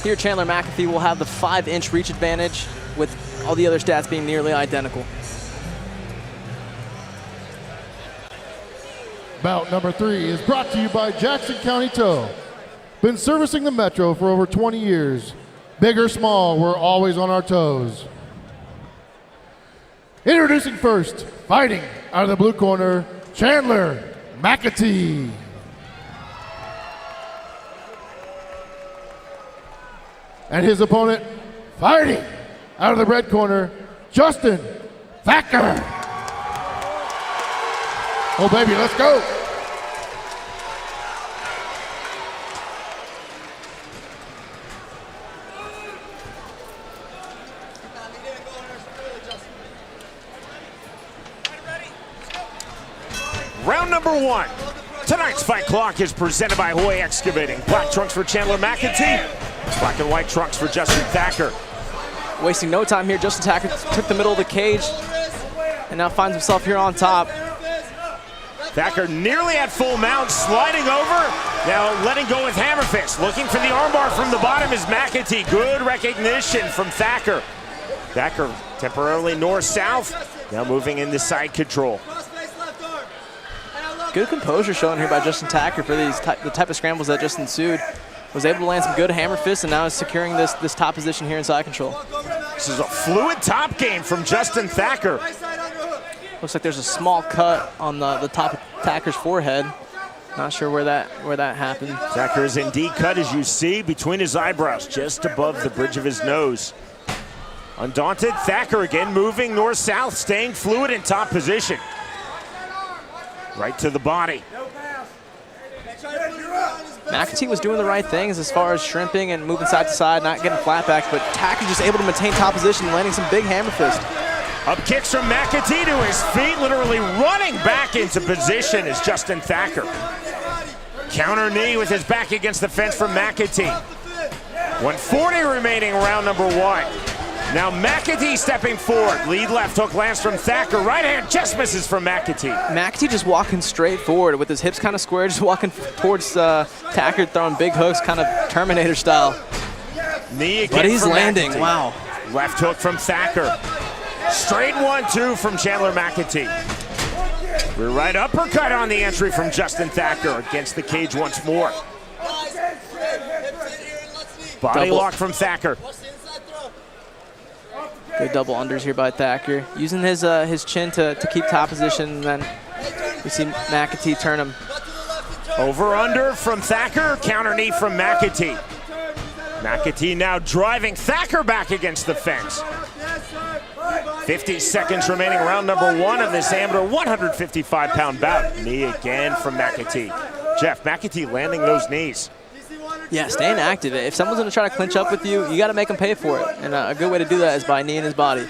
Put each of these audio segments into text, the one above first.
Here, Chandler Mcatee will have the 5-inch reach advantage, with all the other stats being nearly identical. Bout number 3 is brought to you by Jackson County Tow. Been servicing the Metro for over 20 years. Big or small, we're always on our toes. Introducing first, fighting out of the blue corner, Chandler Mcatee. And his opponent, fighting out of the red corner, Justin Thacker. Oh baby, let's go. Round number 1. Tonight's fight clock is presented by Hoy Excavating. Black trunks for Chandler Mcatee. Black and white trunks for Justin Thacker. Wasting no time here, Justin Thacker took the middle of the cage and now finds himself here on top. Thacker nearly at full mount, sliding over. Now letting go with hammer fist. Looking for the armbar from the bottom is Mcatee. Good recognition from Thacker. Thacker temporarily north-south. Now moving into side control. Good composure shown here by Justin Thacker for the type of scrambles that just ensued. Was able to land some good hammer fists and now is securing this top position here in side control. This is a fluid top game from Justin Thacker. Looks like there's a small cut on the top of Thacker's forehead. Not sure where that happened. Thacker is indeed cut, as you see, between his eyebrows, just above the bridge of his nose. Undaunted, Thacker again moving north-south, staying fluid in top position. Right to the body. Mcatee was doing the right things as far as shrimping and moving side to side, not getting flat back, but Thacker just able to maintain top position, landing some big hammer fists. Up kicks from Mcatee to his feet, literally running back into position is Justin Thacker. Counter knee with his back against the fence from Mcatee. 140 remaining, round number 1. Now Mcatee stepping forward. Lead left hook lands from Thacker. Right hand just misses from Mcatee. Mcatee just walking straight forward with his hips kind of square, just walking towards Thacker, throwing big hooks, kind of Terminator style. Knee again. But he's landing, Mcatee. wow. Left hook from Thacker. Straight 1-2 from Chandler Mcatee. We're right uppercut on the entry from Justin Thacker against the cage once more. Body lock from Thacker. Good double unders here by Thacker. Using his chin to keep top position, and then we see Mcatee turn him. Over under from Thacker, counter knee from Mcatee. Mcatee now driving Thacker back against the fence. 50 seconds remaining, round number 1 of this amateur 155-pound bout. Knee again from Mcatee. Jeff, Mcatee landing those knees. Yeah, staying active. If someone's going to try to clinch up with you, you got to make them pay for it. And a good way to do that is by kneeing his body.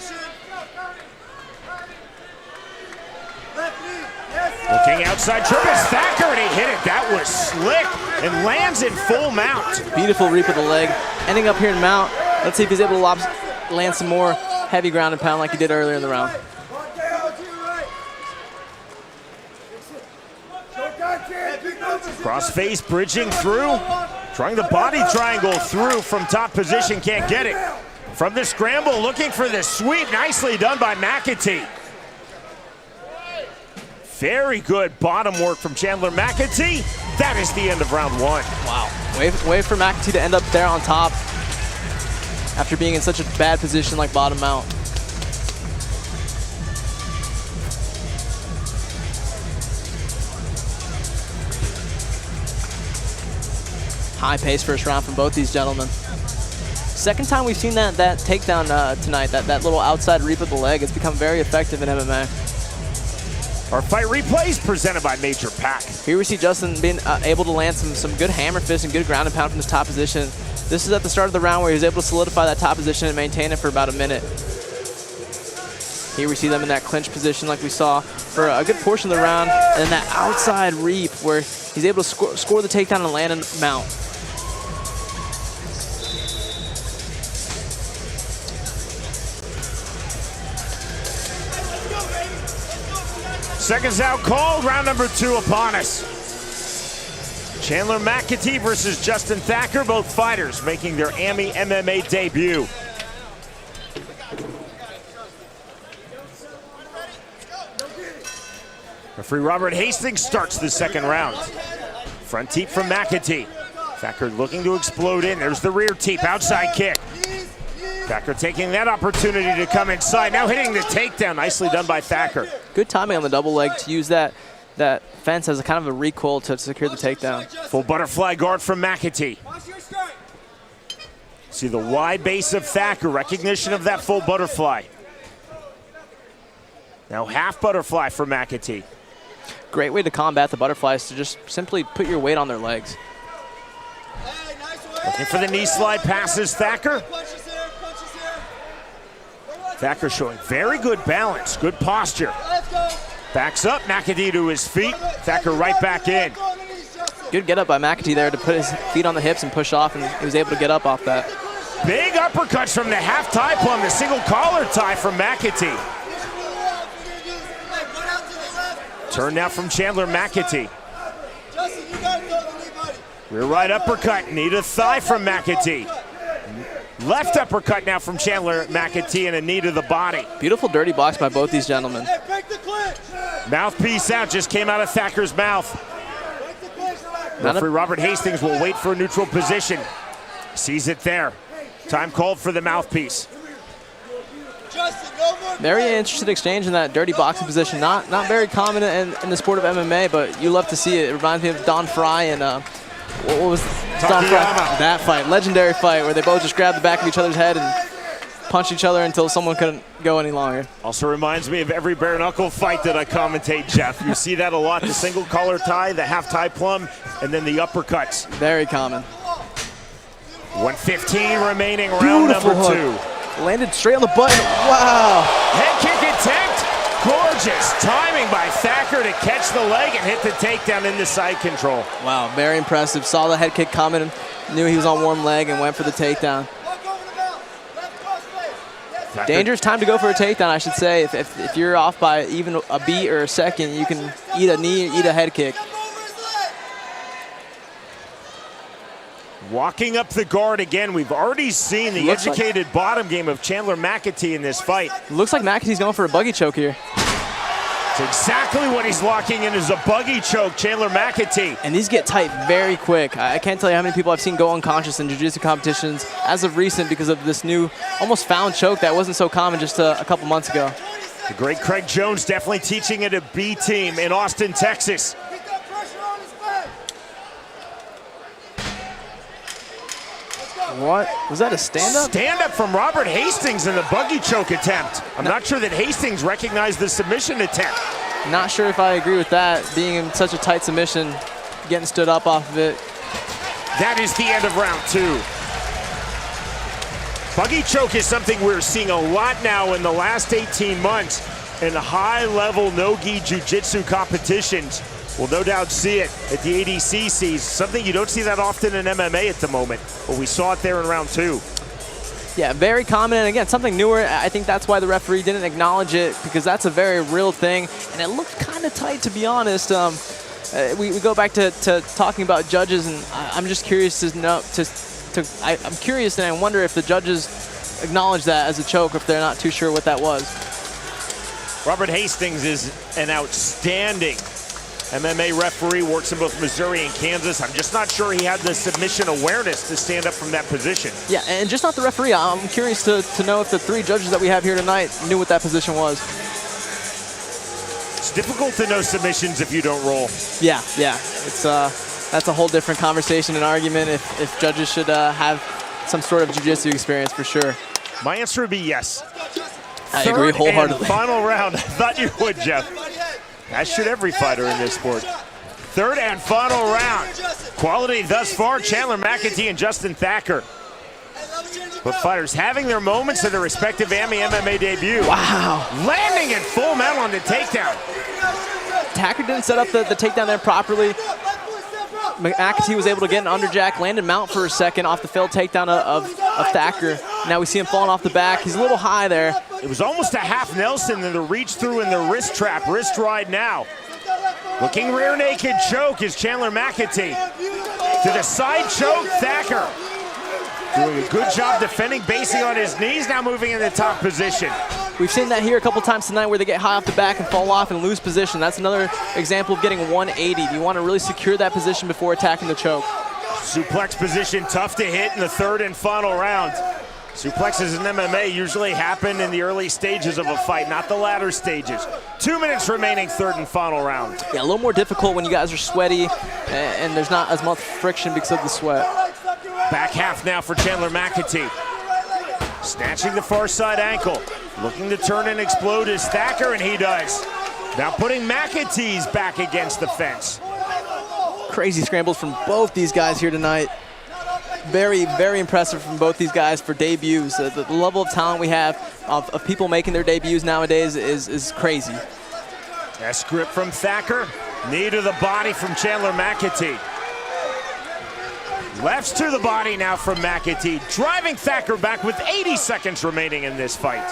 Looking outside, Travis Thacker, and he hit it. That was slick and lands in full mount. Beautiful reap of the leg. Ending up here in mount. Let's see if he's able to land some more heavy ground and pound like he did earlier in the round. Cross face, bridging through. Trying the body triangle through from top position, can't get it. From the scramble, looking for the sweep. Nicely done by Mcatee. Very good bottom work from Chandler Mcatee. That is the end of round 1. Wow. Way for Mcatee to end up there on top after being in such a bad position like bottom mount. High pace first round from both these gentlemen. Second time we've seen that takedown tonight, that little outside reap of the leg. It's become very effective in MMA. Our fight replays presented by Major Pack. Here we see Justin being able to land some good hammer fists and good ground and pound from his top position. This is at the start of the round where he was able to solidify that top position and maintain it for about a minute. Here we see them in that clinch position like we saw for a good portion of the round, and then that outside reap where he's able to score the takedown and land and mount. Seconds out called, round number 2 upon us. Chandler Mcatee versus Justin Thacker, both fighters making their AMI MMA debut. Referee Robert Hastings starts the second round. Front teep from Mcatee. Thacker looking to explode in. There's the rear teep, outside kick. Thacker taking that opportunity to come inside. Now hitting the takedown. Nicely done by Thacker. Good timing on the double leg to use that fence as a kind of a recoil to secure the takedown. Full butterfly guard from Mcatee. See the wide base of Thacker. Recognition of that full butterfly. Now half butterfly for Mcatee. Great way to combat the butterflies, to just simply put your weight on their legs. Looking for the knee slide passes Thacker. Thacker showing very good balance, good posture. Backs up, Mcatee to his feet. Thacker right back in. Good get up by Mcatee there to put his feet on the hips and push off, and he was able to get up off that. Big uppercuts from the half tie plum, the single collar tie from Mcatee. Turn now from Chandler Mcatee. Rear right uppercut, knee to thigh from Mcatee. Left uppercut now from Chandler Mcatee and a knee to the body. Beautiful dirty box by both these gentlemen. Mouthpiece out, just came out of Thacker's mouth. Referee Robert Hastings will wait for a neutral position. Sees it there. Time called for the mouthpiece. Very interesting exchange in that dirty boxing position. Not very common in the sport of MMA, but you love to see it. It reminds me of Don Fry and what was Don Fry? That fight, legendary fight where they both just grabbed the back of each other's head and punched each other until someone couldn't go any longer. Also reminds me of every bare knuckle fight that I commentate, Jeff. You see that a lot, the single collar tie, the half tie plum, and then the uppercuts. Very common. 1:15 remaining, round number two. Landed straight on the button. Wow. Head kick attempt. Gorgeous timing by Thacker to catch the leg and hit the takedown into side control. Wow, very impressive. Saw the head kick coming, knew he was on warm leg and went for the takedown. Dangerous time to go for a takedown, I should say. If you're off by even a beat or a second, you can eat a knee, eat a head kick. Walking up the guard again. We've already seen the educated bottom game of Chandler Mcatee in this fight. Looks like Mcatee's going for a buggy choke here. It's exactly what he's locking in, is a buggy choke, Chandler Mcatee. And these get tight very quick. I can't tell you how many people I've seen go unconscious in jiu-jitsu competitions as of recent because of this new, almost found choke that wasn't so common just a couple months ago. The great Craig Jones definitely teaching it a B team in Austin, Texas. What? Was that a stand-up? Stand-up from Robert Hastings in the buggy choke attempt. I'm not sure that Hastings recognized the submission attempt. Not sure if I agree with that, being in such a tight submission, getting stood up off of it. That is the end of round two. Buggy choke is something we're seeing a lot now in the last 18 months in high-level no-gi jiu-jitsu competitions. We'll no doubt see it at the ADCCs, something you don't see that often in MMA at the moment, but we saw it there in round two. Yeah, very common, and again, something newer. I think that's why the referee didn't acknowledge it, because that's a very real thing, and it looked kind of tight, to be honest. We go back to talking about judges, and I'm just curious to know. I'm curious, and I wonder if the judges acknowledge that as a choke, or if they're not too sure what that was. Robert Hastings is an outstanding MMA referee, works in both Missouri and Kansas. I'm just not sure he had the submission awareness to stand up from that position. Yeah, and just not the referee. I'm curious to know if the three judges that we have here tonight knew what that position was. It's difficult to know submissions if you don't roll. Yeah. It's that's a whole different conversation and argument if judges should have some sort of jiu-jitsu experience for sure. My answer would be yes. I agree wholeheartedly. And final round. I thought you would, Jeff. As should every fighter in this sport. Third and final round. Quality thus far, Chandler Mcatee and Justin Thacker. Both fighters having their moments in their respective AMI MMA debut. Wow. Landing in full metal on the takedown. Thacker didn't set up the takedown there properly. Mcatee was able to get an underjack, landed mount for a second off the failed takedown of Thacker. Now we see him falling off the back. He's a little high there. It was almost a half Nelson and the reach through in the wrist trap. Wrist ride now. Looking rear naked choke is Chandler Mcatee. To the side choke, Thacker. Doing a good job defending, basing on his knees, now moving in the top position. We've seen that here a couple times tonight where they get high off the back and fall off and lose position. That's another example of getting 180. You want to really secure that position before attacking the choke. Suplex position, tough to hit in the third and final round. Suplexes in MMA usually happen in the early stages of a fight, not the latter stages. 2 minutes remaining, third and final round. Yeah, a little more difficult when you guys are sweaty and there's not as much friction because of the sweat. Back half now for Chandler Mcatee. Snatching the far side ankle. Looking to turn and explode is Thacker, and he does. Now putting Mcatee's back against the fence. Crazy scrambles from both these guys here tonight. Very, very impressive from both these guys for debuts. The level of talent we have of people making their debuts nowadays is crazy. S grip from Thacker. Knee to the body from Chandler Mcatee. Lefts to the body now from Mcatee, driving Thacker back with 80 seconds remaining in this fight.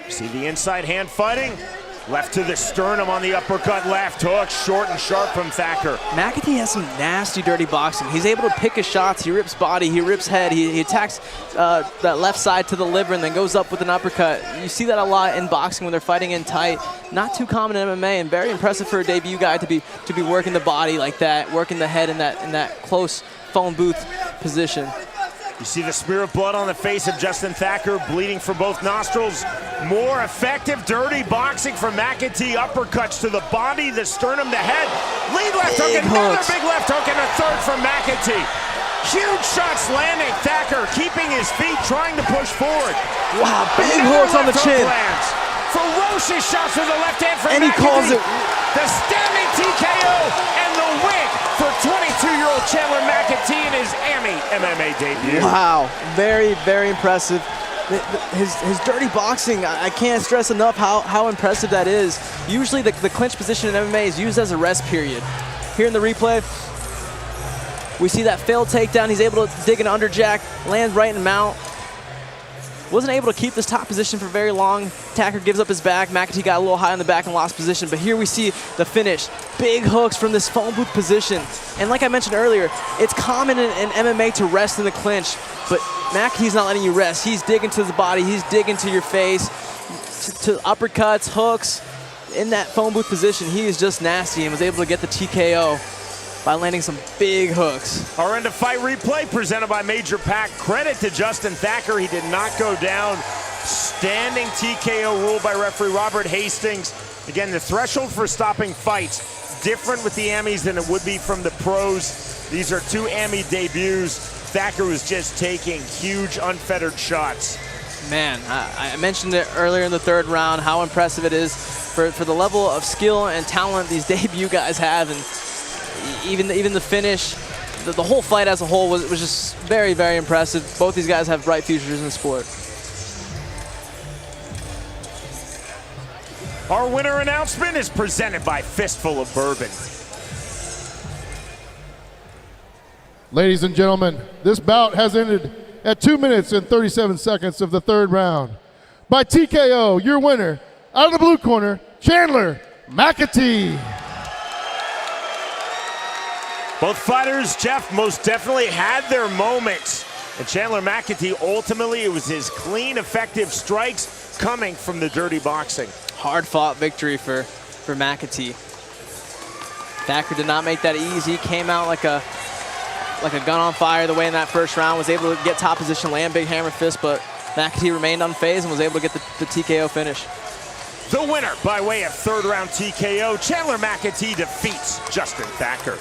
See the inside hand fighting. Left to the sternum on the uppercut, left hook, short and sharp from Thacker. Mcatee has some nasty, dirty boxing. He's able to pick his shots. He rips body, he rips head. He attacks that left side to the liver and then goes up with an uppercut. You see that a lot in boxing when they're fighting in tight. Not too common in MMA, and very impressive for a debut guy to be working the body like that, working the head in that close phone booth position. You see the smear of blood on the face of Justin Thacker, bleeding from both nostrils. More effective, dirty boxing from Mcatee. Uppercuts to the body, the sternum, the head. Lead left hook, another big left hook, and a third from Mcatee. Huge shots landing. Thacker keeping his feet, trying to push forward. Wow, big hooks on the chin. Lands. Ferocious shots with the left hand from Mcatee. And he calls it. The standing TKO and the win for 22-year-old Chandler Mcatee in his MMA debut. Wow, very, very impressive. His dirty boxing, I can't stress enough how impressive that is. Usually the clinch position in MMA is used as a rest period. Here in the replay, we see that failed takedown. He's able to dig an underjack, lands right in mount. Wasn't able to keep this top position for very long. Thacker gives up his back. Mcatee got a little high on the back and lost position. But here we see the finish. Big hooks from this phone booth position. And like I mentioned earlier, it's common in MMA to rest in the clinch. But Mcatee's not letting you rest. He's digging to the body. He's digging to your face. To uppercuts, hooks. In that phone booth position, he is just nasty and was able to get the TKO by landing some big hooks. Our end of fight replay presented by Major Pack. Credit to Justin Thacker. He did not go down. Standing TKO ruled by referee Robert Hastings. Again, the threshold for stopping fights different with the Amis than it would be from the pros. These are two Ami debuts. Thacker was just taking huge unfettered shots. Man, I mentioned it earlier in the third round how impressive it is for the level of skill and talent these debut guys have, and even the finish, the whole fight as a whole was just very, very impressive. Both these guys have bright futures in the sport. Our winner announcement is presented by Fistful of Bourbon. Ladies and gentlemen, this bout has ended at 2 minutes and 37 seconds of the third round. By TKO, your winner, out of the blue corner, Chandler Mcatee. Both fighters, Jeff, most definitely had their moments. And Chandler Mcatee, ultimately, it was his clean, effective strikes coming from the dirty boxing. Hard-fought victory for Mcatee. Thacker did not make that easy. He came out like a gun on fire the way in that first round, was able to get top position, land big hammer fist, but Mcatee remained unfazed and was able to get the TKO finish. The winner by way of third round TKO, Chandler Mcatee defeats Justin Thacker.